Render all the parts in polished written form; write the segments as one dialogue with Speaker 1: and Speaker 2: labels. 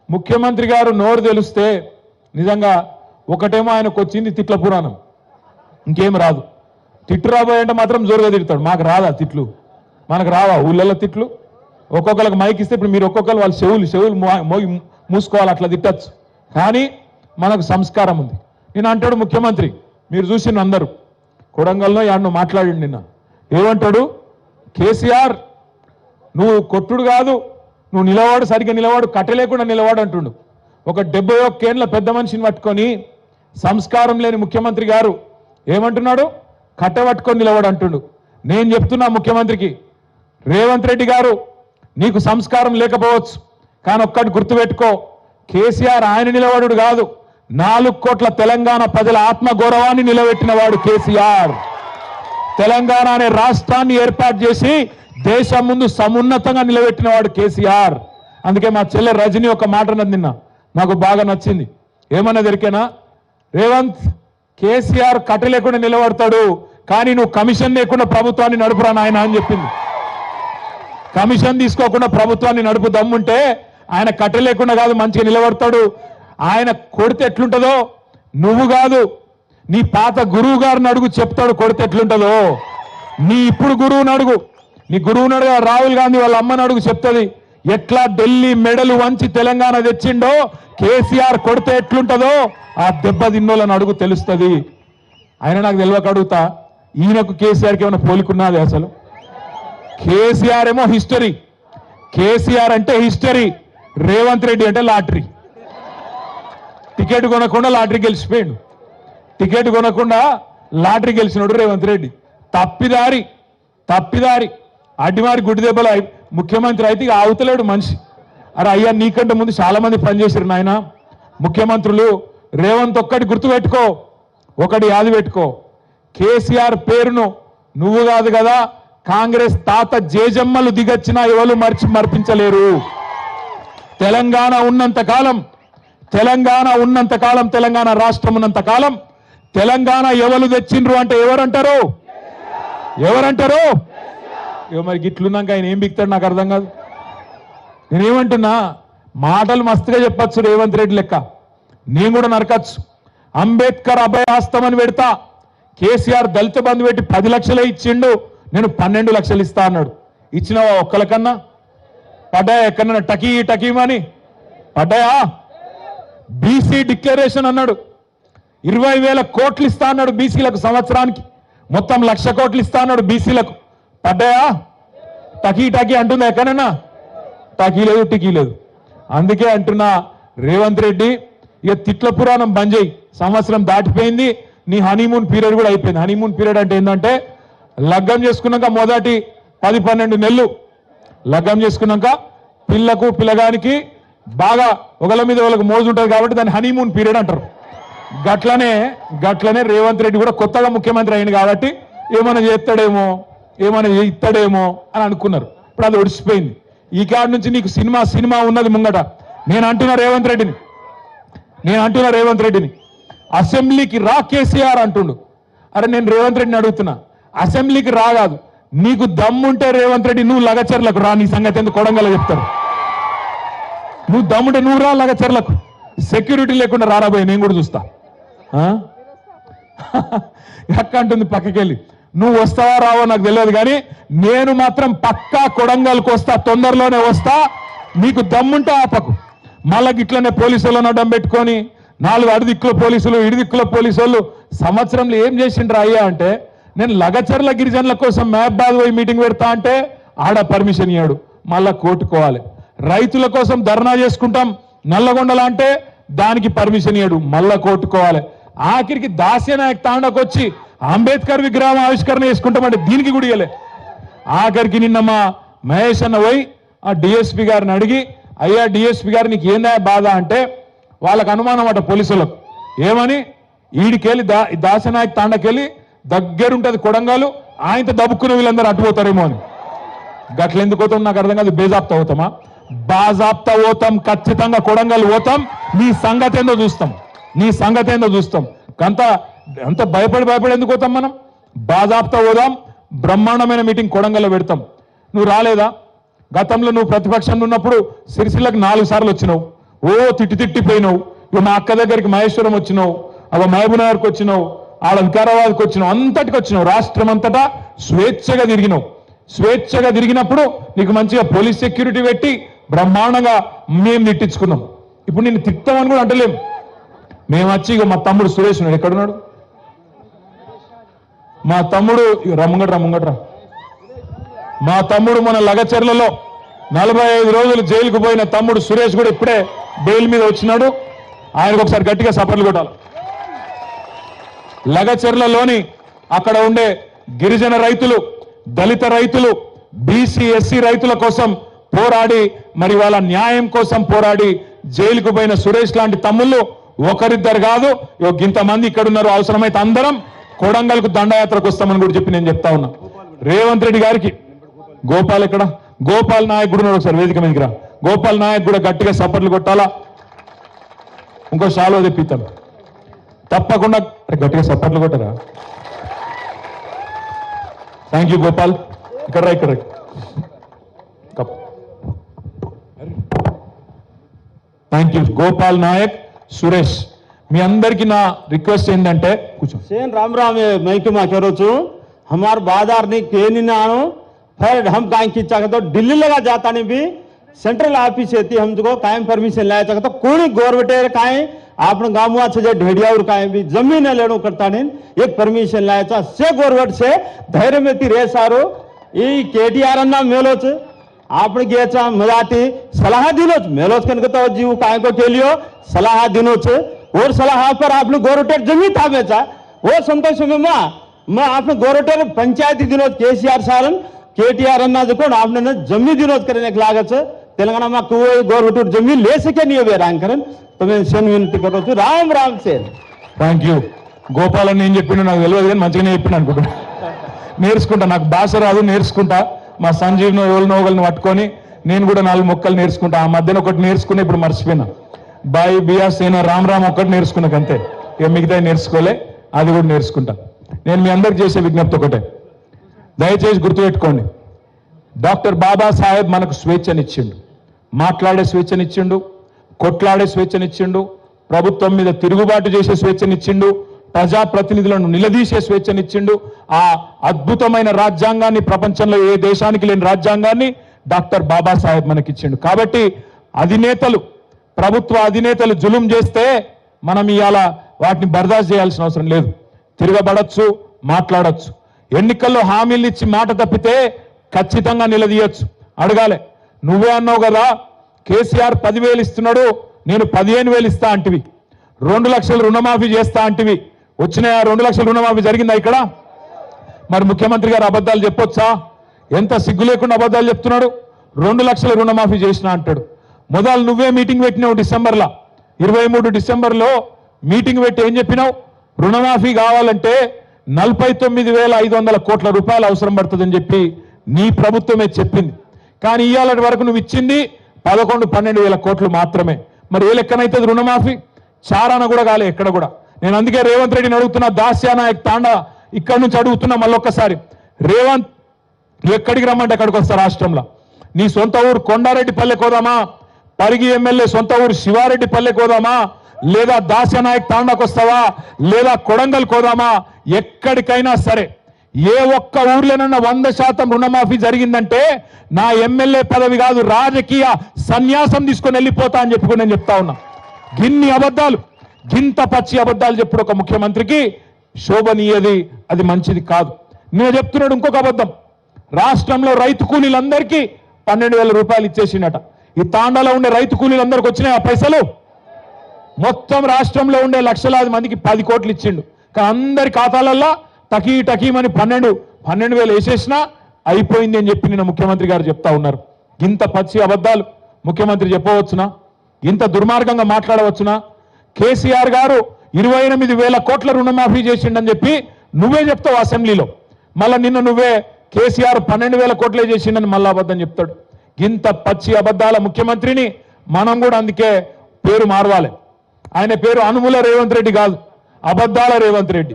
Speaker 1: ముఖ్యమంత్రి గారు నోరు తెలిస్తే నిజంగా ఒకటేమో ఆయనకు వచ్చింది తిట్ల పురాణం, ఇంకేం రాదు. తిట్టు రాబోయంటే మాత్రం జోరుగా తిడతాడు. మాకు రాదా తిట్లు? మనకు రావా ఊళ్ళల్లో తిట్లు? ఒక్కొక్కరికి మైక్ ఇస్తే ఇప్పుడు మీరు ఒక్కొక్కరు వాళ్ళ చెవులు మోగి మూసుకోవాలి, అట్లా తిట్టచ్చు. కానీ మనకు సంస్కారం ఉంది. నేను అంటాడు ముఖ్యమంత్రి, మీరు చూసిన అందరూ కొడంగల్లో యాడ్ను మాట్లాడండి. నిన్న ఏమంటాడు, కేసీఆర్ నువ్వు కొట్టుడు కాదు, నువ్వు నిలవాడు, సరిగ్గా నిలవాడు, కట్టలేకుండా నిలవాడు అంటుండు. ఒక 71 ఏళ్ల పెద్ద మనిషిని పట్టుకొని సంస్కారం లేని ముఖ్యమంత్రి గారు ఏమంటున్నాడు, కట్టబట్టుకొని నిలవాడు అంటుండు. నేను చెప్తున్నా ముఖ్యమంత్రికి, రేవంత్ రెడ్డి గారు నీకు సంస్కారం లేకపోవచ్చు, కానీ ఒక్కటి గుర్తుపెట్టుకో, కేసీఆర్ ఆయన నిలబడు కాదు, 4 కోట్ల తెలంగాణ ప్రజల ఆత్మగౌరవాన్ని నిలబెట్టిన వాడు కేసీఆర్. తెలంగాణ అనే రాష్ట్రాన్ని ఏర్పాటు చేసి దేశం ముందు సమున్నతంగా నిలబెట్టిన వాడు కేసీఆర్. అందుకే మా చెల్లె రజని ఒక మాట అన్నది నిన్న, నాకు బాగా నచ్చింది. ఏమన్నది ఎరికేనా, రేవంత్ కేసీఆర్ కట్ట లేకుండా నిలబడతాడు, కానీ నువ్వు కమిషన్ లేకుండా ప్రభుత్వాన్ని నడుపురా నాయన అని చెప్పింది. కమిషన్ తీసుకోకుండా ప్రభుత్వాన్ని నడుపు దమ్ముంటే ఆయన కట్ట లేకుండా కాదు మంచిగా నిలబడతాడు. ఆయన కొడితే ఎట్లుంటుందో నువ్వు కాదు, నీ పాత గురువు గారిని అడుగు, చెప్తాడు కొడితే ఎట్లుంటుందో. నీ ఇప్పుడు గురువుని అడుగు, నీ గురువుని అడుగు, రాహుల్ గాంధీ వాళ్ళ అమ్మని అడుగు, చెప్తుంది ఎట్లా ఢిల్లీ మెడలు వంచి తెలంగాణ తెచ్చిండో కేసీఆర్ కొడితే ఎట్లుంటుందో ఆ దెబ్బ తిన్నోళ్ళని అడుగు, తెలుస్తుంది. ఆయన నాకు తెలియక అడుగుతా, ఈయనకు కేసీఆర్కి ఏమైనా పోలికున్నది అసలు? కేసీఆర్ ఏమో హిస్టరీ, కేసీఆర్ అంటే హిస్టరీ, రేవంత్ రెడ్డి అంటే లాటరీ. టికెట్ కొనకుండా లాటరీ గెలిచిపోయాడు, టికెట్ కొనకుండా లాటరీ గెలిచినాడు రేవంత్ రెడ్డి. తప్పిదారి అడ్డిమారి గుడ్డి దెబ్బలు ముఖ్యమంత్రి అయితే ఇక ఆవుతలేడు మనిషి. అరే అయ్యా, నీకంటే ముందు చాలా మంది పనిచేశారు నాయన ముఖ్యమంత్రులు. రేవంత్ ఒక్కటి గుర్తుపెట్టుకో, ఒకటి యాది పెట్టుకో, కేసీఆర్ పేరును నువ్వు కాదు కదా, కాంగ్రెస్ తాత జేజమ్మలు దిగచ్చినా ఎవరు మర్పించలేరు. తెలంగాణ ఉన్నంత కాలం, తెలంగాణ రాష్ట్రం ఉన్నంత కాలం తెలంగాణ ఎవరు తెచ్చిండ్రు అంటే ఎవరంటారు? మరి గిట్లున్నాక ఆయన ఏం బిక్తాడు నాకు అర్థం కాదు. నేనేమంటున్నా, మాటలు మస్తుగా చెప్పచ్చు రేవంత్ రెడ్డి లెక్క, నేను కూడా నరకచ్చు. అంబేద్కర్ అభయహస్తం అని పెడతా, కేసీఆర్ దళిత బంధు పెట్టి 10 లక్షలే ఇచ్చిండు, నేను 12 లక్షలు ఇస్తా అన్నాడు. ఇచ్చినవా ఒక్కలకన్నా? పడ్డాయా ఎక్కడన్నా టకీమని పడ్డాయా? బీసీ డిక్లరేషన్ అన్నాడు, 20,000 కోట్లు ఇస్తా అన్నాడు బీసీలకు సంవత్సరానికి, మొత్తం 1,00,000 కోట్లు ఇస్తా అన్నాడు బీసీలకు. పడ్డాయా? టకీ అంటుందా ఎక్కడన్నా? టికీ లేదు. అందుకే అంటున్నా రేవంత్ రెడ్డి, ఇక తిట్ల పురాణం బంద్ చేయి. సంవత్సరం దాటిపోయింది, నీ హనీమూన్ పీరియడ్ కూడా అయిపోయింది. హనీమూన్ పీరియడ్ అంటే ఏంటంటే, లగ్గం చేసుకున్నాక మొదటి 10-12 నెలలు లగ్గం చేసుకున్నాక పిల్లకు పిల్లగానికి బాగా ఒకళ్ళ మీద ఒకళ్ళకి మోజు ఉంటుంది కాబట్టి దాన్ని హనీమూన్ పీరియడ్ అంటారు. గట్లనే రేవంత్ రెడ్డి కూడా కొత్తగా ముఖ్యమంత్రి అయింది కాబట్టి ఏమైనా చేస్తాడేమో, ఏమైనా ఇస్తాడేమో అని అనుకున్నారు. ఇప్పుడు అది ఒడిసిపోయింది. ఈ కాడి నుంచి నీకు సినిమా ఉన్నది ముంగట. నేను అంటున్నా రేవంత్ రెడ్డిని అసెంబ్లీకి రా కేసీఆర్ అంటుండు. అరే నేను రేవంత్ రెడ్డిని అడుగుతున్నా, అసెంబ్లీకి రా కాదు, నీకు దమ్ముంటే రేవంత్ రెడ్డి నువ్వు లగచర్లకు రా, నీ సంగతి ఎందుకు కొడంగల్ చెప్తారు. నువ్వు దమ్ముంటే నువ్వు రా లగచర్లకు, సెక్యూరిటీ లేకుండా రారాబోయే నేను కూడా చూస్తా. ఎక్క అంటుంది పక్కకెళ్ళి, నువ్వు వస్తావా రావో నాకు తెలియదు, కానీ నేను మాత్రం పక్కా కొడంగల్కి వస్తా, తొందరలోనే వస్తా. నీకు దమ్ముంటే ఆపకు. మళ్ళీ ఇట్లనే పోలీసులను అడ్డం పెట్టుకొని 4 అడిదిక్కుల పోలీసులు, ఇడిదిక్కుల పోలీసు వాళ్ళు సంవత్సరంలో ఏం చేసిండ్రా అయ్యా అంటే, నేను లగచర్ల గిరిజనుల కోసం మహబాద్ పోయి మీటింగ్ పెడతా అంటే ఆడ పర్మిషన్ ఇయ్యాడు, మళ్ళా కోర్టుకోవాలి. రైతుల కోసం ధర్నా చేసుకుంటాం నల్లగొండలా అంటే దానికి పర్మిషన్ ఇయ్యాడు, మళ్ళా కోర్టుకోవాలి. ఆఖరికి దాస్యనాయక్ తాండకు వచ్చి అంబేద్కర్ విగ్రహం ఆవిష్కరణ చేసుకుంటామంటే దీనికి కూడా ఇయ్యలే. ఆఖరికి నిన్న మా మహేష్ అన్న పోయి ఆ డిఎస్పీ గారిని అడిగి, అయ్యా డిఎస్పీ గారు నీకు ఏందా బాధ అంటే, వాళ్ళకు అనుమానం అట పోలీసులకు, ఏమని ఈడికెళ్ళి దాస్యనాయక్ తాండకెళ్ళి దగ్గరుంటది కొడంగల్, ఆయనతో దబ్బుకున్న వీళ్ళందరూ అటుపోతారేమో అని. గట్లెందుకు పోతాం నాకు అర్థం కాదు. బేజాప్తా పోతామా? బాజాప్తా పోతాం, ఖచ్చితంగా కొడంగల్ పోతాం. నీ సంగతి ఏందో చూస్తాం. అంత భయపడి ఎందుకు పోతాం మనం? బాజాప్తా పోదాం, బ్రహ్మాండమైన మీటింగ్ కొడంగల్లో పెడతాం. నువ్వు రాలేదా? గతంలో నువ్వు ప్రతిపక్షంలో ఉన్నప్పుడు సిరిసిల్లకు 4 సార్లు వచ్చినావు, ఓ తిట్టిపోయినావు. ఇక మా అక్క దగ్గరికి మహేశ్వరం వచ్చినావు, మహబూబ్నగర్కి వచ్చినావు, ఆడ వికారాబాద్కి వచ్చినావు, అంతటికి వచ్చినావు. రాష్ట్రం అంతటా స్వేచ్ఛగా తిరిగినావు. స్వేచ్ఛగా తిరిగినప్పుడు నీకు మంచిగా పోలీస్ సెక్యూరిటీ పెట్టి బ్రహ్మాండంగా మేము తిట్టించుకున్నాం. ఇప్పుడు నేను తిట్టామని కూడా అంటలేము. మేము వచ్చి ఇక మా తమ్ముడు సురేష్ ఉన్నాడు, ఎక్కడున్నాడు మా తమ్ముడు? రమ్మంగట్రా. మా తమ్ముడు మన లగచర్లలో 45 రోజులు జైలుకు పోయిన తమ్ముడు సురేష్ కూడా ఇప్పుడే బెయిల్ మీద వచ్చినాడు. ఆయనకు ఒకసారి గట్టిగా సపర్లు కొట్టాలి. లగచర్లలోని అక్కడ ఉండే గిరిజన రైతులు, దళిత రైతులు, బీసీ ఎస్సీ రైతుల కోసం పోరాడి, మరి వాళ్ళ న్యాయం కోసం పోరాడి జైలుకు పోయిన సురేష్ లాంటి తమ్ముళ్ళు ఒకరిద్దరు కాదు, ఇంతమంది ఇక్కడ ఉన్నారు. అవసరమైతే అందరం కొడంగల్కు దండయాత్రకు వస్తామని కూడా చెప్పి నేను చెప్తా ఉన్నా. రేవంత్ రెడ్డి గారికి గోపాల్ ఎక్కడ? గోపాల్ నాయక్ కూడా ఉన్నాడు, ఒకసారి వేదిక మీదకి రా. గోపాల్ నాయక్ కూడా గట్టిగా సపోర్ట్లు కొట్టాలా. ఇంకో షాలో తెప్పిస్తాం తప్పకుండా, గట్టిగా సపోర్ట్లు కొట్టరా. Thank you Gopal. ఇక్కడ థ్యాంక్ యూ గోపాల్ నాయక్, సురేష్. మీ అందరికి నా రిక్వెస్ట్ ఏంటంటే కూర్చో.
Speaker 2: सेन राम राम मैं क्यों करो छू हमार बाजार नहीं के नहीं आनो फिर हम काहे खींचा तो दिल्ली लगा जाता नहीं भी सेंट्रल ऑफिस है हमको कायम परमिशन लाया चाहता तो कोई गवर्नमेंट काहे आपने गाँव से ढेडिया और काहे भी जमीन लेनो करता नहीं एक परमिशन लाया चाह से गवर्नमेंट से धैर्य में ती रे सारो ये केटीआर अन्ना मेलोच आपने गया मजाती सलाह दिनोच मेलोच कन तो जीव काहे को के लियो सलाह दिनोच और सलाह पर आपने गवर्नमेंट जमीन था बेचा वो संतोष में मैं आपने गवर्नमेंट पंचायती दिनोच केसीआर सारन केटीआर अन्ना जो आपने जमीन दिनोच करने के लागत है तेलंगाना में कोई गवर्नमेंट जमीन ले सके नहीं है रांकरन तो मैं सेन विनती करो छू राम राम सेन.
Speaker 1: థ్యాంక్ యూ గోపాల్ అని ఏం చెప్పిండు నాకు తెలియదు కానీ మంచిగానే చెప్పిండు అనుకుంటా. నేర్చుకుంటా, నాకు భాష రాదు, నేర్చుకుంటా. మా సంజీవ్ను ఎవరినో ఒకరిని పట్టుకొని నేను కూడా 4 మొక్కలు నేర్చుకుంటా. ఆ మధ్యన ఒకటి నేర్చుకుని ఇప్పుడు మర్చిపోయినా. బాయి బియా సేన రామ్ రామ్ ఒకటి నేర్చుకున్నాక అంతే, ఇక మిగతా నేర్చుకోలే. అది కూడా నేర్చుకుంటా. నేను మీ అందరికి చేసే విజ్ఞప్తి ఒకటే, దయచేసి గుర్తుపెట్టుకోండి. డాక్టర్ బాబాసాహెబ్ మనకు స్వేచ్ఛనిచ్చిండు, మాట్లాడే స్వేచ్ఛనిచ్చిండు, కొట్లాడే స్వేచ్ఛనిచ్చిండు, ప్రభుత్వం మీద తిరుగుబాటు చేసే స్వేచ్ఛనిచ్చిండు, ప్రజాప్రతినిధులను నిలదీసే స్వేచ్ఛనిచ్చిండు. ఆ అద్భుతమైన రాజ్యాంగాన్ని, ప్రపంచంలో ఏ దేశానికి లేని రాజ్యాంగాన్ని డాక్టర్ బాబాసాహెబ్ మనకిచ్చిండు. కాబట్టి అధినేతలు, ప్రభుత్వ అధినేతలు జులుం చేస్తే మనం ఇవాళ వాటిని బర్దాస్తు చేయాల్సిన అవసరం లేదు. తిరగబడచ్చు, మాట్లాడచ్చు. ఎన్నికల్లో హామీలు ఇచ్చి మాట తప్పితే ఖచ్చితంగా నిలదీయొచ్చు, అడగాలి. నువ్వే అన్నావు కదా కేసీఆర్ 10,000 ఇస్తున్నాడు, నేను 15,000 ఇస్తా అంటివి. 2 లక్షల రుణమాఫీ చేస్తా అంటివి. వచ్చిన 2 లక్షల రుణమాఫీ జరిగిందా ఇక్కడ? మరి ముఖ్యమంత్రి గారు అబద్ధాలు చెప్పొచ్చా? ఎంత సిగ్గు లేకుండా అబద్ధాలు చెప్తున్నాడు. 2 లక్షల రుణమాఫీ చేసినా అంటాడు. మొదలు నువ్వే మీటింగ్ పెట్టినావు డిసెంబర్లో, 23 డిసెంబర్లో మీటింగ్ పెట్టి ఏం చెప్పినావు? రుణమాఫీ కావాలంటే 49,500 కోట్ల రూపాయలు అవసరం పడుతుందని చెప్పి నీ ప్రభుత్వమే చెప్పింది. కానీ ఇవాళ వరకు నువ్వు ఇచ్చింది 11-12,000 కోట్లు మాత్రమే. మరి ఏ లెక్కనైతుంది రుణమాఫీ? చారాన కూడా కాలే ఎక్కడ కూడా. నేను అందుకే రేవంత్ రెడ్డిని అడుగుతున్నా, దాస్యానాయక్ తాండా ఇక్కడి నుంచి అడుగుతున్నా మళ్ళొక్కసారి. రేవంత్ ఎక్కడికి రమ్మంటే ఎక్కడికి వస్తా? రాష్ట్రంలో నీ సొంత ఊరు కొండారెడ్డి పల్లె కోదామా, పరిగి ఎమ్మెల్యే సొంత ఊరు శివారెడ్డి పల్లె కోదామా, లేదా దాస్యానాయక్ తాండాకు వస్తావా, లేదా కొడంగల్ కోదామా? ఎక్కడికైనా సరే ఏ ఒక్క ఊర్లోనన్నా 100% రుణమాఫీ జరిగిందంటే నా ఎమ్మెల్యే పదవి కాదు, రాజకీయ సన్యాసం తీసుకొని వెళ్ళిపోతా అని చెప్పి నేను చెప్తా ఉన్నా. గిన్ని అబద్ధాలు, గింత పచ్చి అబద్ధాలు చెప్పుడు ఒక ముఖ్యమంత్రికి శోభనీయది, అది మంచిది కాదు. నేను చెప్తున్నాడు ఇంకొక అబద్ధం. రాష్ట్రంలో రైతు కూలీలందరికీ 12,000 రూపాయలు ఇచ్చేసినట. ఈ తాండాలో ఉండే రైతు కూలీలందరికీ వచ్చినాయి ఆ పైసలు. మొత్తం రాష్ట్రంలో ఉండే లక్షలాది మందికి 10 కోట్లు ఇచ్చిండు. కానీ అందరి ఖాతాలల్లో టకీమని 12,000 వేసేసినా అయిపోయింది అని చెప్పి నిన్న ముఖ్యమంత్రి గారు చెప్తా ఉన్నారు. ఇంత పచ్చి అబద్ధాలు ముఖ్యమంత్రి చెప్పవచ్చునా? ఇంత దుర్మార్గంగా మాట్లాడవచ్చునా? కేసీఆర్ గారు 28,000 కోట్ల రుణమాఫీ చేసిండని చెప్పి నువ్వే చెప్తావు అసెంబ్లీలో. మళ్ళా నిన్న నువ్వే కేసీఆర్ 12,000 కోట్లే చేసిండని మళ్ళా అబద్ధం చెప్తాడు. ఇంత పచ్చి అబద్ధాల ముఖ్యమంత్రిని మనం కూడా అందుకే పేరు మార్వాలి. ఆయన పేరు అనుముల రేవంత్ రెడ్డి కాదు, అబద్ధాల రేవంత్ రెడ్డి.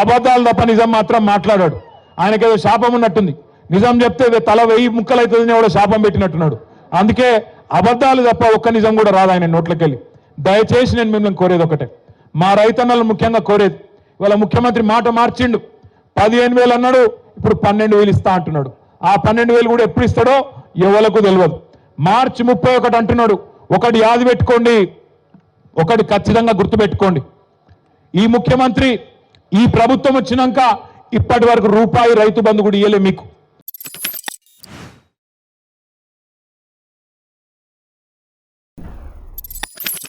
Speaker 1: అబద్ధాలు తప్ప నిజం మాత్రం మాట్లాడాడు. ఆయనకేదో శాపం ఉన్నట్టుంది. నిజం చెప్తే తల 1000 ముక్కలు అవుతుందని కూడా శాపం పెట్టినట్టున్నాడు. అందుకే అబద్ధాలు తప్ప ఒక్క నిజం కూడా రాదు ఆయన నోట్లకెళ్ళి. దయచేసి నేను మిమ్మల్ని కోరేది ఒకటే, మా రైతన్నలు ముఖ్యంగా కోరేది, ఇవాళ ముఖ్యమంత్రి మాట మార్చిండు. 15,000 అన్నాడు, ఇప్పుడు 12,000 ఇస్తా అంటున్నాడు. ఆ 12,000 కూడా ఎప్పుడు ఇస్తాడో ఎవరికి తెలియదు. మార్చి 31 అంటున్నాడు. ఒకటి యాది పెట్టుకోండి, ఒకటి ఖచ్చితంగా గుర్తుపెట్టుకోండి, ఈ ముఖ్యమంత్రి ఈ ప్రభుత్వం వచ్చినాక ఇప్పటి వరకు రూపాయి రైతు బంధు కూడా ఇయ్యలే మీకు.